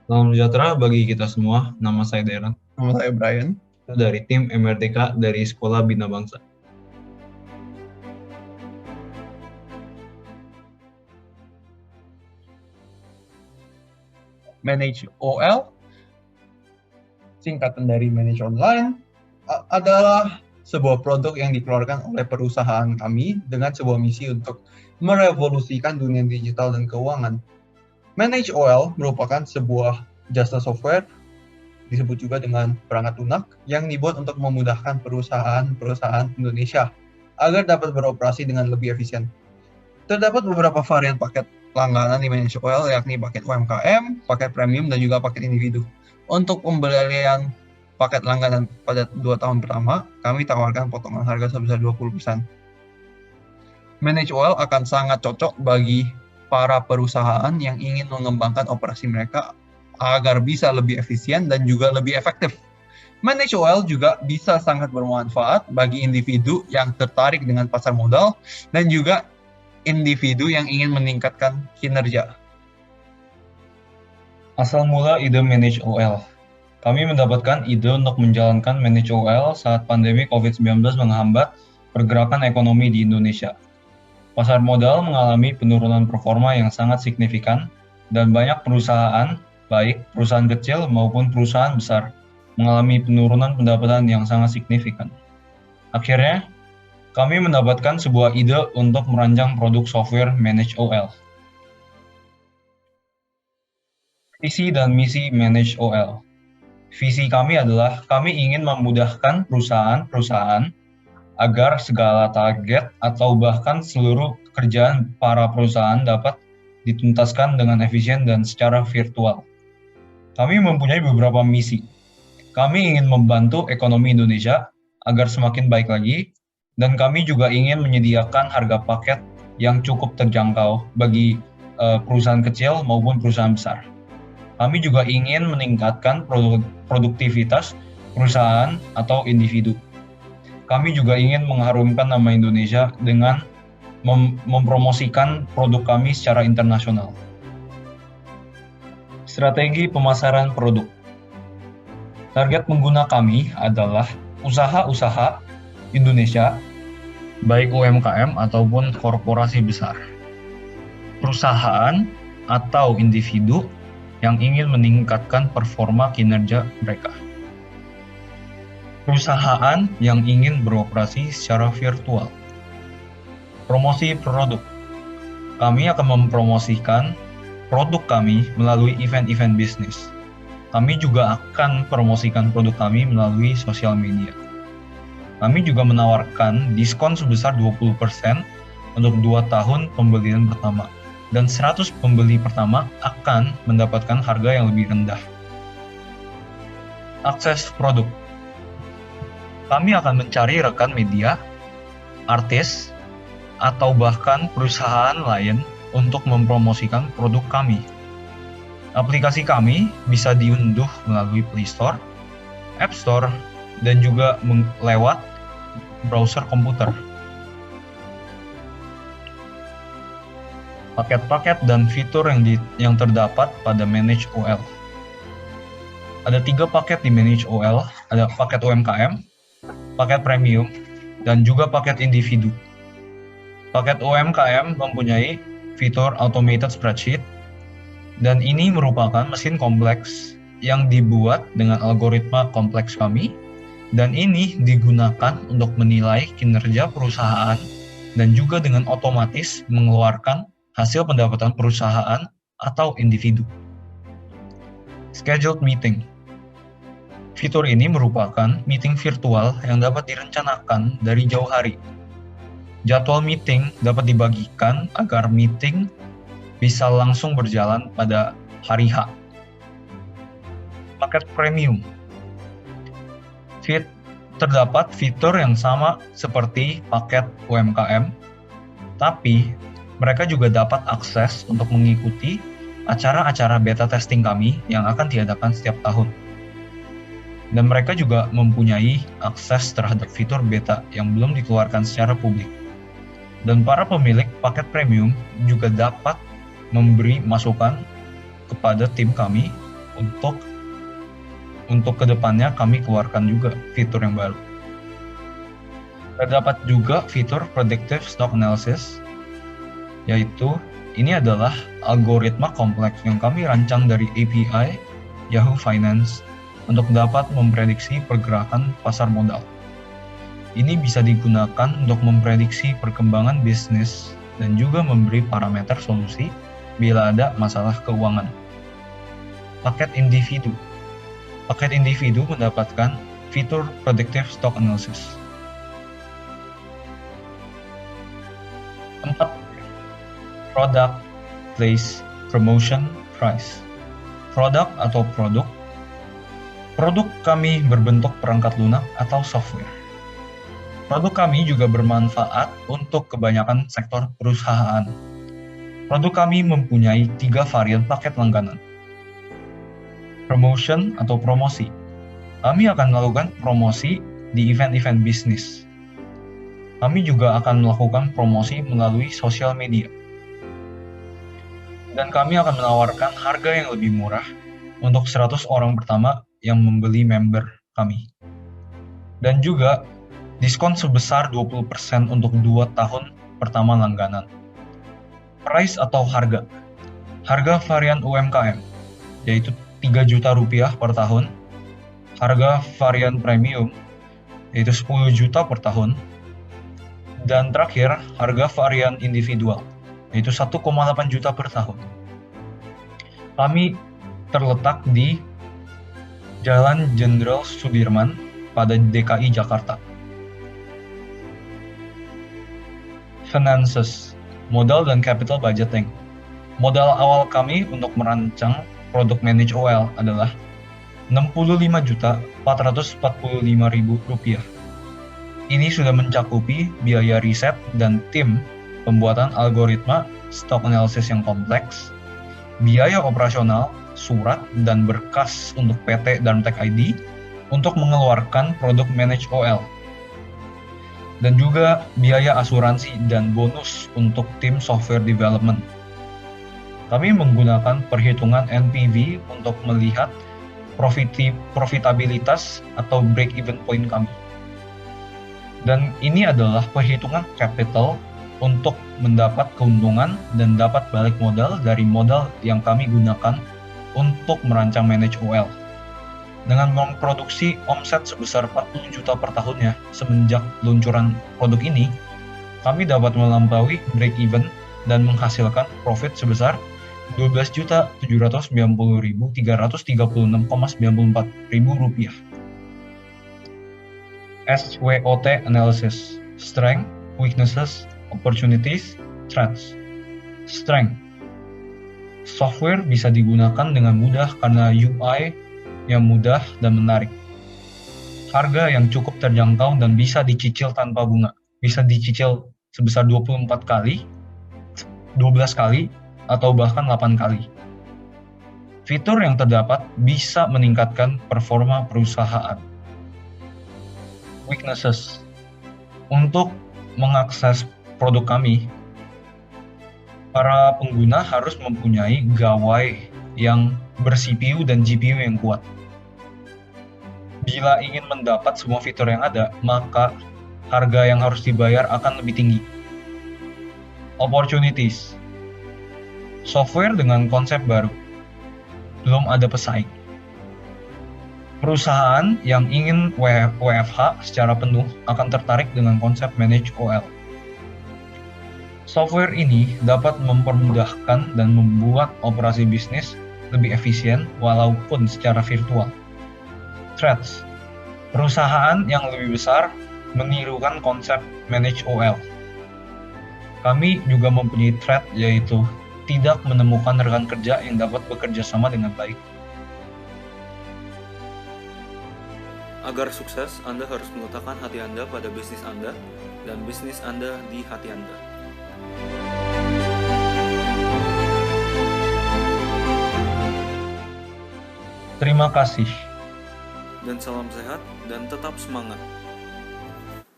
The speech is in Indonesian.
Salam sejahtera bagi kita semua. Nama saya Darren. Nama saya Brian. Dari tim MRTK dari Sekolah Bina Bangsa. Manage OL, singkatan dari Manage Online, adalah sebuah produk yang dikeluarkan oleh perusahaan kami dengan sebuah misi untuk merevolusikan dunia digital dan keuangan. Manage OL merupakan sebuah jasa software, disebut juga dengan perangkat lunak, yang dibuat untuk memudahkan perusahaan-perusahaan Indonesia agar dapat beroperasi dengan lebih efisien. Terdapat beberapa varian paket langganan di Manage OL, yakni paket UMKM, paket premium, dan juga paket individu. Untuk pembelian paket langganan pada 2 tahun pertama, kami tawarkan potongan harga sebesar 20%. Manage OL akan sangat cocok bagi para perusahaan yang ingin mengembangkan operasi mereka agar bisa lebih efisien dan juga lebih efektif. Manage OL juga bisa sangat bermanfaat bagi individu yang tertarik dengan pasar modal dan juga individu yang ingin meningkatkan kinerja. Asal mula ide Manage OL. Kami mendapatkan ide untuk menjalankan Manage OL saat pandemi COVID-19 menghambat pergerakan ekonomi di Indonesia. Pasar modal mengalami penurunan performa yang sangat signifikan dan banyak perusahaan, baik perusahaan kecil maupun perusahaan besar, mengalami penurunan pendapatan yang sangat signifikan. Akhirnya, kami mendapatkan sebuah ide untuk merancang produk software Manage OL. Visi dan misi Manage OL. Visi kami adalah kami ingin memudahkan perusahaan-perusahaan agar segala target atau bahkan seluruh pekerjaan para perusahaan dapat dituntaskan dengan efisien dan secara virtual. Kami mempunyai beberapa misi. Kami ingin membantu ekonomi Indonesia agar semakin baik lagi, dan kami juga ingin menyediakan harga paket yang cukup terjangkau bagi perusahaan kecil maupun perusahaan besar. Kami juga ingin meningkatkan produktivitas perusahaan atau individu. Kami juga ingin mengharumkan nama Indonesia dengan mempromosikan produk kami secara internasional. Strategi pemasaran produk. Target pengguna kami adalah usaha-usaha Indonesia, baik UMKM ataupun korporasi besar, perusahaan atau individu yang ingin meningkatkan performa kinerja mereka, perusahaan yang ingin beroperasi secara virtual. Promosi produk. Kami akan mempromosikan produk kami melalui event-event bisnis. Kami juga akan promosikan produk kami melalui sosial media. Kami juga menawarkan diskon sebesar 20% untuk 2 tahun pembelian pertama, dan 100 pembeli pertama akan mendapatkan harga yang lebih rendah. Akses produk. Kami akan mencari rekan media, artis, atau bahkan perusahaan lain untuk mempromosikan produk kami. Aplikasi kami bisa diunduh melalui Play Store, App Store, dan juga lewat browser komputer. Paket-paket dan fitur yang terdapat pada Manage OL. Ada 3 paket di Manage OL, ada paket UMKM, paket premium, dan juga paket individu. Paket UMKM mempunyai fitur automated spreadsheet, dan ini merupakan mesin kompleks yang dibuat dengan algoritma kompleks kami, dan ini digunakan untuk menilai kinerja perusahaan dan juga dengan otomatis mengeluarkan hasil pendapatan perusahaan atau individu. Scheduled meeting. Fitur ini merupakan meeting virtual yang dapat direncanakan dari jauh hari. Jadwal meeting dapat dibagikan agar meeting bisa langsung berjalan pada hari H. Paket premium. Terdapat fitur yang sama seperti paket UMKM, tapi mereka juga dapat akses untuk mengikuti acara-acara beta testing kami yang akan diadakan setiap tahun. Dan mereka juga mempunyai akses terhadap fitur beta yang belum dikeluarkan secara publik. Dan para pemilik paket premium juga dapat memberi masukan kepada tim kami untuk kedepannya kami keluarkan juga fitur yang baru. Terdapat juga fitur Predictive Stock Analysis, yaitu ini adalah algoritma kompleks yang kami rancang dari API Yahoo Finance untuk dapat memprediksi pergerakan pasar modal. Ini bisa digunakan untuk memprediksi perkembangan bisnis dan juga memberi parameter solusi bila ada masalah keuangan. Paket individu mendapatkan fitur Predictive Stock Analysis. 4. Product, Place, Promotion, Price. Produk atau produk. Produk kami berbentuk perangkat lunak atau software. Produk kami juga bermanfaat untuk kebanyakan sektor perusahaan. Produk kami mempunyai 3 varian paket langganan. Promotion atau promosi. Kami akan melakukan promosi di event-event bisnis. Kami juga akan melakukan promosi melalui sosial media. Dan kami akan menawarkan harga yang lebih murah untuk 100 orang pertama yang membeli member kami. Dan juga diskon sebesar 20% untuk 2 tahun pertama langganan. Price atau harga. Harga varian UMKM, yaitu 3 juta rupiah per tahun. Harga varian premium, yaitu 10 juta per tahun. Dan terakhir, harga varian individual, yaitu 1,8 juta per tahun. Kami terletak di Jalan Jenderal Sudirman pada DKI Jakarta. Finances, modal dan capital budgeting. Modal awal kami untuk merancang produk Manage OL adalah Rp65.445.000. Ini sudah mencakupi biaya riset dan tim pembuatan algoritma stock analysis yang kompleks, biaya operasional, surat, dan berkas untuk PT dan Tech ID untuk mengeluarkan produk Manage OL, dan juga biaya asuransi dan bonus untuk tim software development. Kami menggunakan perhitungan NPV untuk melihat profitabilitas atau break-even point kami. Dan ini adalah perhitungan capital untuk mendapat keuntungan dan dapat balik modal dari modal yang kami gunakan untuk merancang Manage OL. Dengan memproduksi omset sebesar 40 juta per tahunnya semenjak luncuran produk ini, kami dapat melampaui break-even dan menghasilkan profit sebesar Rp12.790.336,94 SWOT Analysis, Strength, Weaknesses, Opportunities, Threats. Strength. Software bisa digunakan dengan mudah karena UI yang mudah dan menarik. Harga yang cukup terjangkau dan bisa dicicil tanpa bunga. Bisa dicicil sebesar 24 kali, 12 kali, atau bahkan 8 kali. Fitur yang terdapat bisa meningkatkan performa perusahaan. Weaknesses. Untuk mengakses produk kami, para pengguna harus mempunyai gawai yang ber-CPU dan GPU yang kuat. Bila ingin mendapat semua fitur yang ada, maka harga yang harus dibayar akan lebih tinggi. Opportunities. Software dengan konsep baru. Belum ada pesaing. Perusahaan yang ingin WFH secara penuh akan tertarik dengan konsep Manage OL. Software ini dapat mempermudahkan dan membuat operasi bisnis lebih efisien walaupun secara virtual. Threats. Perusahaan yang lebih besar menirukan konsep Manage OL. Kami juga mempunyai threat, yaitu tidak menemukan rekan kerja yang dapat bekerja sama dengan baik. Agar sukses, Anda harus meletakkan hati Anda pada bisnis Anda dan bisnis Anda di hati Anda. Terima kasih. Dan salam sehat dan tetap semangat.